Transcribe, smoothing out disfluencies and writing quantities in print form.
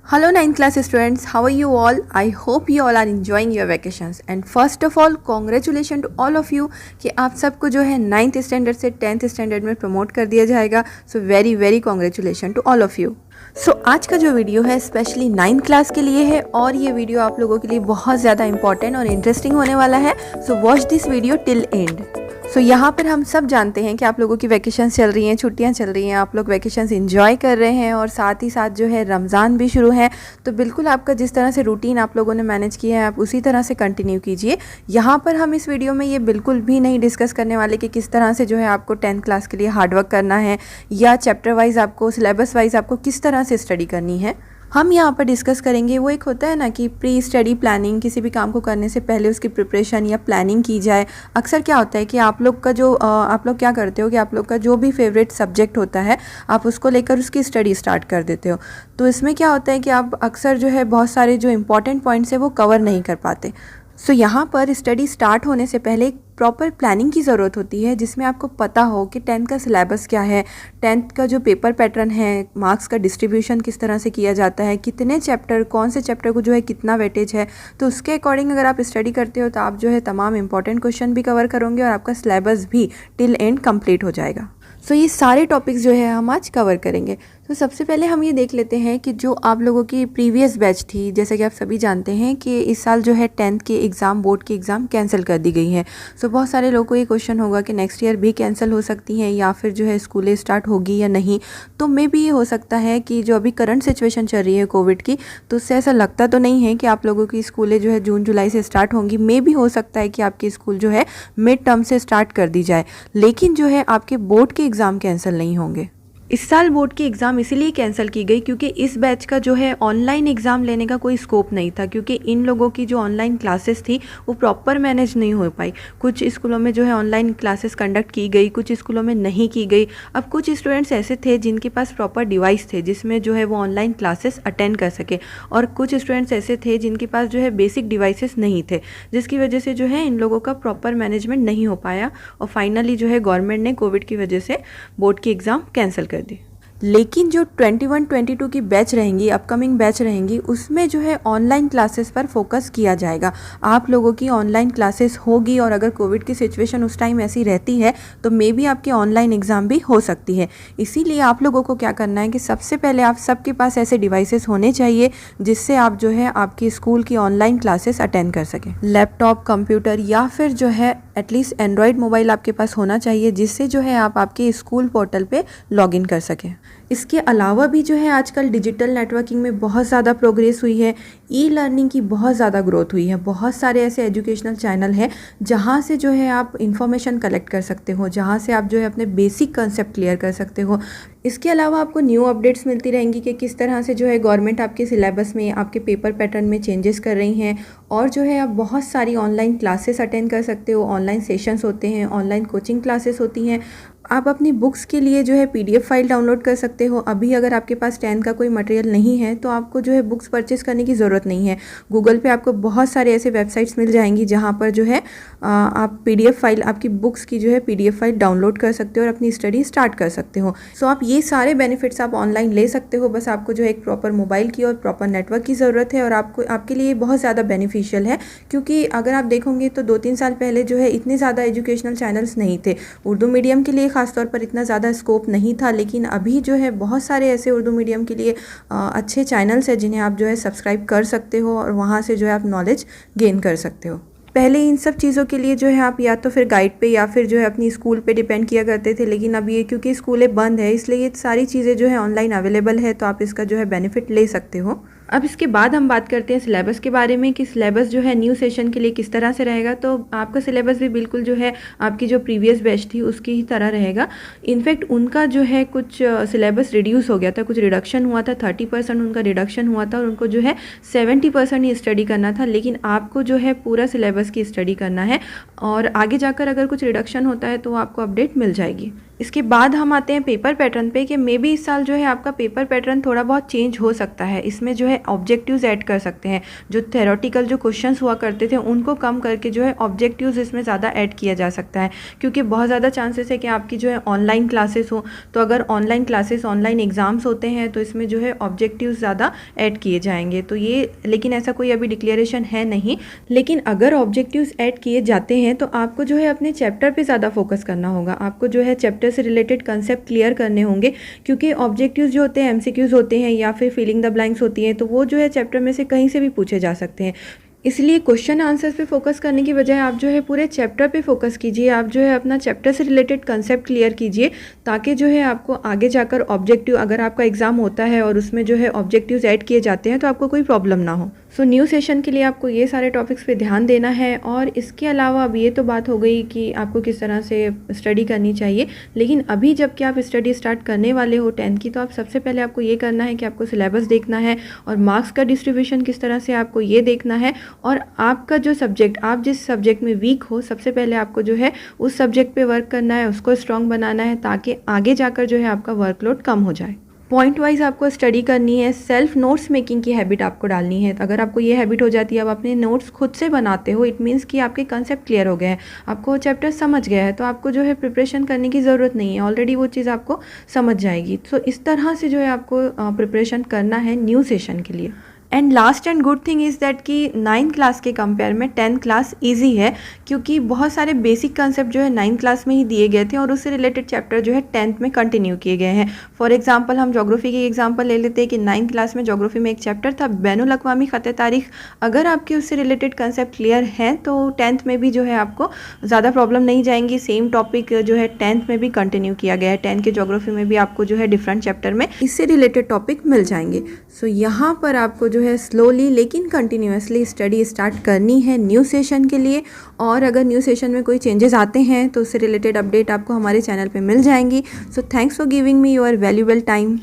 Hello 9th class students, how are you all? I hope you all are enjoying your vacations and first of all congratulations to all of you कि आप सबको जो है 9th standard से 10th standard में promote कर दिया जाएगा। So very very congratulation to all of you. So आज का जो वीडियो है स्पेशली 9th क्लास के लिए है और ये वीडियो आप लोगों के लिए बहुत ज़्यादा इंपॉर्टेंट और इंटरेस्टिंग होने वाला है। So watch this video till end. So यहाँ पर हम सब जानते हैं कि आप लोगों की वैकेशन चल रही हैं, छुट्टियाँ चल रही हैं, आप लोग वैकेशंस एंजॉय कर रहे हैं और साथ ही साथ जो है रमज़ान भी शुरू है। तो बिल्कुल आपका जिस तरह से रूटीन आप लोगों ने मैनेज किया है आप उसी तरह से कंटिन्यू कीजिए। यहाँ पर हम इस वीडियो में ये बिल्कुल भी नहीं डिस्कस करने वाले कि किस तरह से जो है आपको 10th क्लास के लिए हार्डवर्क करना है या चैप्टर वाइज आपको सिलेबस वाइज आपको किस तरह से स्टडी करनी है। हम यहाँ पर डिस्कस करेंगे वो एक होता है ना कि प्री स्टडी प्लानिंग, किसी भी काम को करने से पहले उसकी प्रिपरेशन या प्लानिंग की जाए। अक्सर क्या होता है कि आप लोग का जो आप लोग क्या करते हो कि आप लोग का जो भी फेवरेट सब्जेक्ट होता है आप उसको लेकर उसकी स्टडी स्टार्ट कर देते हो। तो इसमें क्या होता है कि आप अक्सर जो है बहुत सारे जो इंपॉर्टेंट पॉइंट्स है वो कवर नहीं कर पाते। सो यहाँ पर स्टडी स्टार्ट होने से पहले एक प्रॉपर प्लानिंग की ज़रूरत होती है जिसमें आपको पता हो कि 10th का सिलेबस क्या है, 10th का जो पेपर पैटर्न है, मार्क्स का डिस्ट्रीब्यूशन किस तरह से किया जाता है, कितने चैप्टर, कौन से चैप्टर को जो है कितना वेटेज है। तो उसके अकॉर्डिंग अगर आप स्टडी करते हो तो आप जो है तमाम इंपॉर्टेंट क्वेश्चन भी कवर करोगे और आपका सिलेबस भी टिल एंड कंप्लीट हो जाएगा। सो ये सारे टॉपिक्स जो है हम आज कवर करेंगे। तो सबसे पहले हम ये देख लेते हैं कि जो आप लोगों की प्रीवियस बैच थी, जैसे कि आप सभी जानते हैं कि इस साल जो है 10th के एग्ज़ाम, बोर्ड के एग्ज़ाम कैंसिल कर दी गई हैं। सो बहुत सारे लोगों को ये क्वेश्चन होगा कि नेक्स्ट ईयर भी कैंसिल हो सकती हैं या फिर जो है स्कूलें स्टार्ट होगी या नहीं। तो मे भी ये हो सकता है कि जो अभी करंट सिचुएशन चल रही है कोविड की, तो उससे ऐसा लगता तो नहीं है कि आप लोगों की स्कूलें जो है जून जुलाई से स्टार्ट होंगी। मे भी हो सकता है कि आपकी स्कूल जो है मिड टर्म से स्टार्ट कर दी जाए, लेकिन जो है आपके बोर्ड के एग्ज़ाम कैंसिल नहीं होंगे। इस साल बोर्ड की एग्ज़ाम इसीलिए कैंसिल की गई क्योंकि इस बैच का जो है ऑनलाइन एग्ज़ाम लेने का कोई स्कोप नहीं था, क्योंकि इन लोगों की जो ऑनलाइन क्लासेस थी वो प्रॉपर मैनेज नहीं हो पाई। कुछ स्कूलों में जो है ऑनलाइन क्लासेस कंडक्ट की गई, कुछ स्कूलों में नहीं की गई। अब कुछ स्टूडेंट्स ऐसे थे जिनके पास प्रॉपर डिवाइस थे जिसमें जो है वो ऑनलाइन क्लासेस अटेंड कर सके, और कुछ स्टूडेंट्स ऐसे थे जिनके पास जो है बेसिक डिवाइसेस नहीं थे, जिसकी वजह से जो है इन लोगों का प्रॉपर मैनेजमेंट नहीं हो पाया और फाइनली जो है गवर्नमेंट ने कोविड की वजह से बोर्ड की एग्ज़ाम कैंसिल कर दी। लेकिन जो 21-22 की बैच रहेंगी, अपकमिंग बैच रहेंगी, उसमें जो है ऑनलाइन क्लासेस पर फोकस किया जाएगा। आप लोगों की ऑनलाइन क्लासेस होगी और अगर कोविड की सिचुएशन उस टाइम ऐसी रहती है तो मे बी आपकी ऑनलाइन एग्ज़ाम भी हो सकती है। इसीलिए आप लोगों को क्या करना है कि सबसे पहले आप सबके पास ऐसे डिवाइसेस होने चाहिए जिससे आप जो है आपकी स्कूल की ऑनलाइन क्लासेस अटेंड कर सकें। लैपटॉप, कंप्यूटर या फिर जो है एटलीस्ट एंड्रॉयड मोबाइल आपके पास होना चाहिए जिससे जो है आप आपके स्कूल पोर्टल पे लॉगिन कर सकें। इसके अलावा भी जो है आजकल डिजिटल नेटवर्किंग में बहुत ज़्यादा प्रोग्रेस हुई है, ई लर्निंग की बहुत ज़्यादा ग्रोथ हुई है। बहुत सारे ऐसे एजुकेशनल चैनल हैं जहाँ से जो है आप इंफॉर्मेशन कलेक्ट कर सकते हो, जहाँ से आप जो है अपने बेसिक कंसेप्ट क्लियर कर सकते हो। इसके अलावा आपको न्यू अपडेट्स मिलती रहेंगी कि किस तरह से जो है गवर्नमेंट आपके सिलेबस में, आपके पेपर पैटर्न में चेंजेस कर रही हैं, और जो है आप बहुत सारी ऑनलाइन क्लासेस अटेंड कर सकते हो। ऑनलाइन सेशंस होते हैं, ऑनलाइन कोचिंग क्लासेस होती हैं। आप अपनी बुक्स के लिए जो है PDF फाइल डाउनलोड कर सकते हो। अभी अगर आपके पास 10th का कोई मटेरियल नहीं है तो आपको जो है बुक्स परचेस करने की ज़रूरत नहीं है। गूगल पे आपको बहुत सारे ऐसे वेबसाइट्स मिल जाएंगी जहाँ पर जो है आप PDF फाइल, आपकी बुक्स की जो है PDF फाइल डाउनलोड कर सकते हो और अपनी स्टडी स्टार्ट कर सकते हो। सो आप ये सारे बेनिफिट्स आप ऑनलाइन ले सकते हो। बस आपको जो है एक प्रॉपर मोबाइल की और प्रॉपर नेटवर्क की ज़रूरत है और आपके लिए बहुत ज़्यादा बेनिफिशियल है, क्योंकि अगर आप देखोगे तो 2-3 साल पहले जो है इतने ज़्यादा एजुकेशनल चैनल्स नहीं थे। उर्दू मीडियम के लिए खासतौर पर इतना ज़्यादा स्कोप नहीं था, लेकिन अभी जो है बहुत सारे ऐसे उर्दू मीडियम के लिए अच्छे चैनल्स हैं जिन्हें आप जो है सब्सक्राइब कर सकते हो और वहाँ से जो है आप नॉलेज गेन कर सकते हो। पहले इन सब चीज़ों के लिए जो है आप या तो फिर गाइड पे या फिर जो है अपनी स्कूल पे डिपेंड किया करते थे, लेकिन अब ये क्योंकि स्कूलें बंद है इसलिए ये सारी चीज़ें जो है ऑनलाइन अवेलेबल है, तो आप इसका जो है बेनिफिट ले सकते हो। अब इसके बाद हम बात करते हैं सिलेबस के बारे में कि सिलेबस जो है न्यू सेशन के लिए किस तरह से रहेगा। तो आपका सिलेबस भी बिल्कुल जो है आपकी जो प्रीवियस बैच थी उसकी ही तरह रहेगा। इनफैक्ट उनका जो है कुछ सिलेबस रिड्यूस हो गया था, कुछ रिडक्शन हुआ था, 30% उनका रिडक्शन हुआ था और उनको जो है 70% ही स्टडी करना था, लेकिन आपको जो है पूरा सिलेबस की स्टडी करना है और आगे जाकर अगर कुछ रिडक्शन होता है तो आपको अपडेट मिल जाएगी। इसके बाद हम आते हैं पेपर पैटर्न पे कि मे बी इस साल जो है आपका पेपर पैटर्न थोड़ा बहुत चेंज हो सकता है। इसमें जो है ऑब्जेक्टिव्स ऐड कर सकते हैं, जो थेरोटिकल जो क्वेश्चंस हुआ करते थे उनको कम करके जो है ऑब्जेक्टिव्स इसमें ज़्यादा ऐड किया जा सकता है, क्योंकि बहुत ज़्यादा चांसेस है कि आपकी जो है ऑनलाइन क्लासेस हो, तो अगर ऑनलाइन क्लासेस ऑनलाइन एग्ज़ाम्स होते हैं तो इसमें जो है ऑब्जेक्टिव्स ज़्यादा ऐड किए जाएंगे। तो ये लेकिन ऐसा कोई अभी डिक्लेरेशन है नहीं, लेकिन अगर ऑब्जेक्टिव्स ऐड किए जाते हैं तो आपको जो है अपने चैप्टर पे ज़्यादा फोकस करना होगा। आपको जो है चैप्टर से रिलेटेड कंसेप्ट क्लियर करने होंगे, क्योंकि ऑब्जेक्टिव्स जो होते हैं एमसीक्यूज होते हैं या फिर फिलिंग द ब्लैंक्स होती हैं, तो वो जो है चैप्टर में से कहीं से भी पूछे जा सकते हैं। इसलिए क्वेश्चन आंसर्स पे फोकस करने की बजाय आप जो है पूरे चैप्टर पे फोकस कीजिए। आप जो है अपना चैप्टर से रिलेटेड कंसेप्ट क्लियर कीजिए, ताकि जो है आपको आगे जाकर ऑब्जेक्टिव, अगर आपका एग्जाम होता है और उसमें जो है ऑब्जेक्टिव्स ऐड किए जाते हैं तो आपको कोई प्रॉब्लम ना हो। सो न्यू सेशन के लिए आपको ये सारे टॉपिक्स पे ध्यान देना है। और इसके अलावा अब ये तो बात हो गई कि आपको किस तरह से स्टडी करनी चाहिए, लेकिन अभी जबकि आप स्टडी स्टार्ट करने वाले हो 10th की, तो आप सबसे पहले आपको ये करना है कि आपको सिलेबस देखना है और मार्क्स का डिस्ट्रीब्यूशन किस तरह से आपको ये देखना है, और आपका जो सब्जेक्ट, आप जिस सब्जेक्ट में वीक हो, सबसे पहले आपको जो है उस सब्जेक्ट पे वर्क करना है, उसको स्ट्रॉन्ग बनाना है, ताकि आगे जाकर जो है आपका वर्कलोड कम हो जाए। पॉइंट वाइज आपको स्टडी करनी है। सेल्फ नोट्स मेकिंग की हैबिट आपको डालनी है। अगर आपको ये हैबिट हो जाती है, आप अपने नोट्स खुद से बनाते हो, इट मीन्स कि आपके कंसेप्ट क्लियर हो गए हैं, आपको चैप्टर समझ गया है, तो आपको जो है प्रिपरेशन करने की ज़रूरत नहीं है, ऑलरेडी वो चीज़ आपको समझ जाएगी। तो इस तरह से जो है आपको प्रिपरेशन करना है न्यू सेशन के लिए। And last and good thing is that कि 9th क्लास के कंपेयर में 10th क्लास ईजी है, क्योंकि बहुत सारे बेसिक कंसेप्ट जो है 9th क्लास में ही दिए गए थे और उससे रिलेटेड चैप्टर जो है 10th में कंटिन्यू किए गए हैं। फॉर एग्जांपल हम ज्योग्राफी की एग्जांपल ले लेते हैं कि 9th क्लास में ज्योग्राफी में एक चैप्टर था बैनुल अक़वामी ख़त तारीख़। अगर आपके उससे रिलेटेड कंसेप्ट क्लियर हैं तो 10th में भी जो है आपको ज़्यादा प्रॉब्लम नहीं जाएंगी। सेम टॉपिक जो है 10th में भी कंटिन्यू किया गया है। 10th के ज्योग्राफी में भी आपको जो है डिफरेंट चैप्टर में इससे रिलेटेड टॉपिक मिल जाएंगे। सो यहाँ पर आपको जो है स्लोली लेकिन कंटिन्यूअसली स्टडी स्टार्ट करनी है न्यू सेशन के लिए। और अगर न्यू सेशन में कोई चेंजेस आते हैं तो उससे रिलेटेड अपडेट आपको हमारे चैनल पे मिल जाएंगी। So thanks for giving me your valuable time.